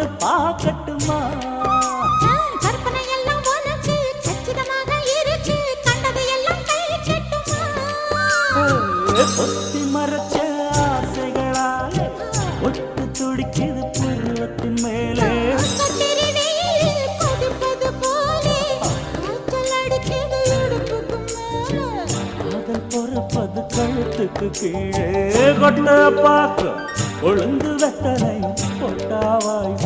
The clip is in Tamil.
வந்து பார்க்கட்டுமா கற்பனை எல்லாம் உனக்கு சச்சிதமாக இருக்கு கண்டது எல்லாம் கை கட்டுமா ஒத்தி மறைச்ச ஆசைகளால ஒட்டு துடிக்குது பருவத்தின் மேலே கொதிப்பது போலே காய்ச்சல் அடிக்குது இடுப்புக்கு மேலே காதல் பொறுப்பது கழுத்துக்கு கீழே கொட்ட பார்க்க ஒழுங்கு வெத்தனை பொட்டாவாய்